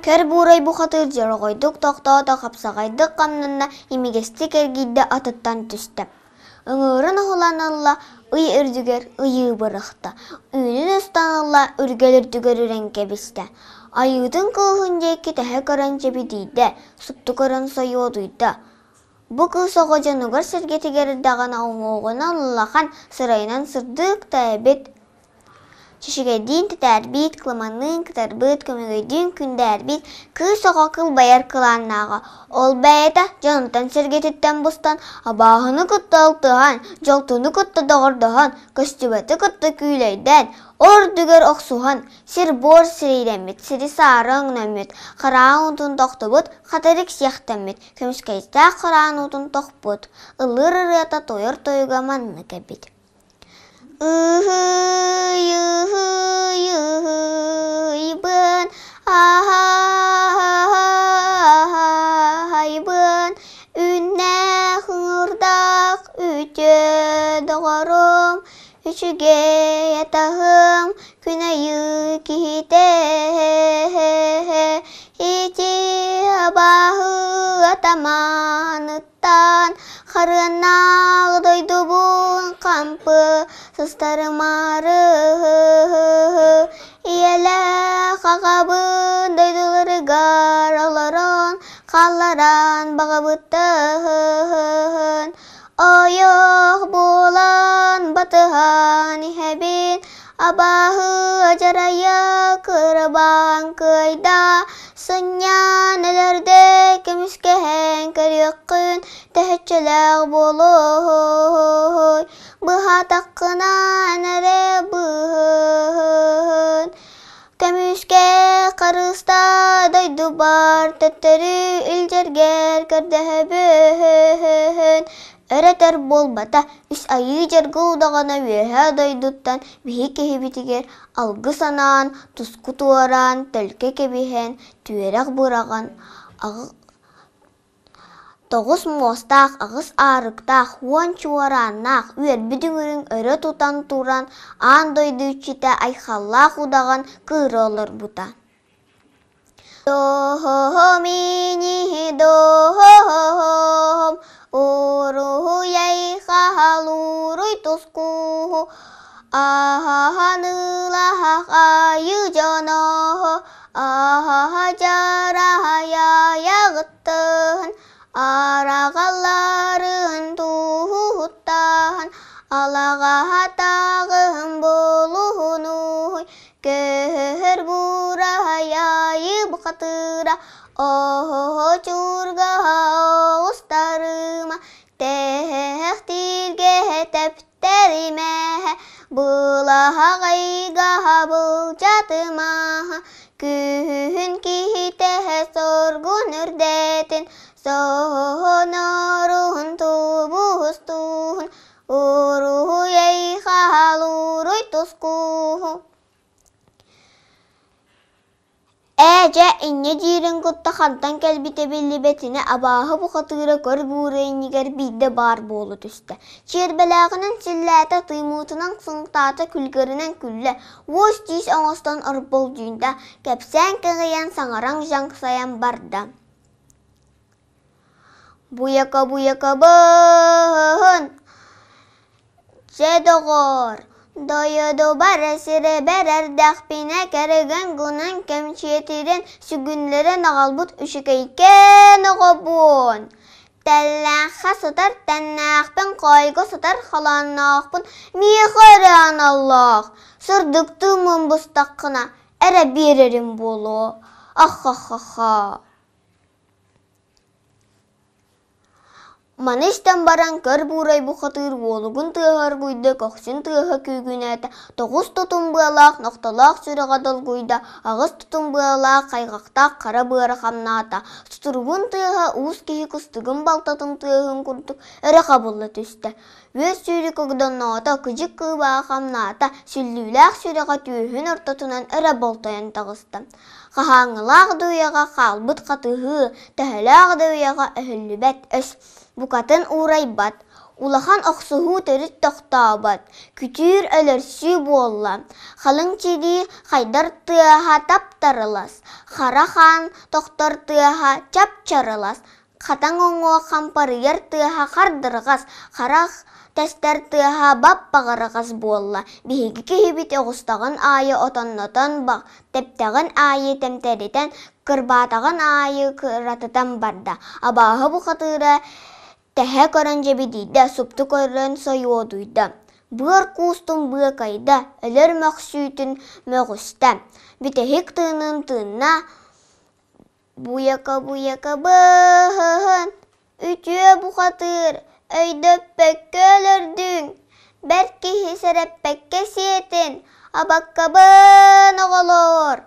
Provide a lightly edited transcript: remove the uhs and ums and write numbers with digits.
Көр бурай бу хатыр жаргойдук токтоото капсагайдык камнына имигести кергийде атыттан түстө. Ыңырын холанылла ый үрдүгер ыйы бырыкта. Үнүн устанылла үргелүрдүгер үренкебисте. Айытын кылгын жеки тэхэ көрөн жебидийде, сутту көрөн сойуодуйда. Бу кысого жанугар сергетигердагана оңоогуна уллахан сырайынан сырдык тайбет. Чишигейдин тетәрбит, кламанын кытарбыт, көмөгейдин күндәрбит, кысого кыл баяр кыланнага. Ол бәйта жанытан сергетиттен бустан, абағыны кытты алтыған, жолтуны кытты дағырдыған, көстүбәті кытты күйлейден, ордүгер оқсуған, сир бор сирейдемет, сири сарың нөмет, қараң ұтын тоқтыбыт, қатарик сияқтамет, көміскейста қараң ұтын тоқпыт, ылыр ырыата тойыр тойыға манны кәбет. Йыбын, айбын, үннә хыңырдақ үтө доғырым, үшіге ятағым, күнайы кейте, ити абағы атаманыттан, қарынақ дойду бұн қампы, сыстарымары, иелі қағабын дойдылары гараларын, қаларан бағабыттын, ойық болан батыған ихәбін, абағы ажарая кырбан кыйда, сыннян әлерде кеміскән кәріққын тәхетчеләғ болой, бұға таққынан әрі бұғын. Кеміскә қарыста дойду бар, тәттері үлжергер кәрдәбін. Өретер болбата, үс айы жергылдағана өйә дойдуттан бейі кехебетігер алғы санан, тұсқы туаран, тәлке кебехен, түйерек бұраған. Тоғыз мостақ, ағыз арықтақ, уан чуаранақ, өрбідің үрін өрі тұтан туран, ан дойды үчіте айхаллақ удаған кыры олар бұта. До-хо-хо-мини, до-хо-хо-хом, уру яйхалуруй туску, аханылах айы жоно, ахажарая яғыттын, арағаларын туғыттан, алаға тағын болуғыны, көр бұрайы бұқатыра, о чурга ұстарыма, тәқтірге тәптеріме, бұлағайға бұл жатыма, күн кейте соргун үрдетін, сонорун тубустун, уру яйхалуруй туску. Әжә инне жирін күтті қантан кәлбіте белі бетіне абағы бұқатыра көр бұрайынегер бейді бар болу түсті. Чербелағының сілләті тыймутынан сыңтаты күлгірінен күлі, өз түйіс оңыстан ұрбол дүйінді, кәпсән кіғиян саңараң жаңсаян барды. Буяка бұн, жедоғыр. Дойоду бары сире берер дәқпіне кәріген гүнін кәмчетірен сүгінлерін ағалбұт үшікейкен оғабын. Тәлләққа сұтар тәннәқпен қойғы сұтар қаланнақпын мейқыран Аллах. Сұрдықты мұн бұстаққына әрі берерім болу. Ах-ха-ха-ха. Маныштан баран көр бурай бұқатыр олығын тығар көйді, көксін тыға күйгін әті, тоғыз тұтын бұялақ, ноқталақ сүріғадыл көйді, ағыз тұтын бұялақ, қайғақтақ, қара бұғары қамната, сұтырғын тыға ұз кейі күстігін балтатын тығын күрдік, әрі қабылы түсті. Өз сүйрі көгдің нота, күжік күйбаға қамната, сүлліләқ сүріға түйін ұртатынан әрі болтайын тағысты. Қағаңылақ дұяға қалбыт қатығы, тәхіләқ дұяға әхілі бәт өс. Букатын урайбат, Улахан оксуһу төрүт тохтаабат, күтүүр өлөрсүү буолла. Халың чири хайдар тыаха таптарылас, харахан тохтор тыаха чап-чарылас, хатаң оңуа хампарыяр тыаха хардырығас, харах тәстәр тыаха бап-бағырығас буолла. Биһиги киһибит оҕустағын айы отоннотон баг, тептәғын айы тәмтәритен, кырбаатағын айы кыратытан барда. Абааһы бу хатыыра тэһэ көрөн жебидийда, супту көрөн сойуодуйда. Быар куустун быакайда, өлөр мөхсүүтүн мөгүстэ. Битэһик тыынын тыынна, буяка быһын, үтүө бу хатыыр, өйдөппөккө өлөрдүң, бәрки хисереппекке сиетин, абаккабын оголор.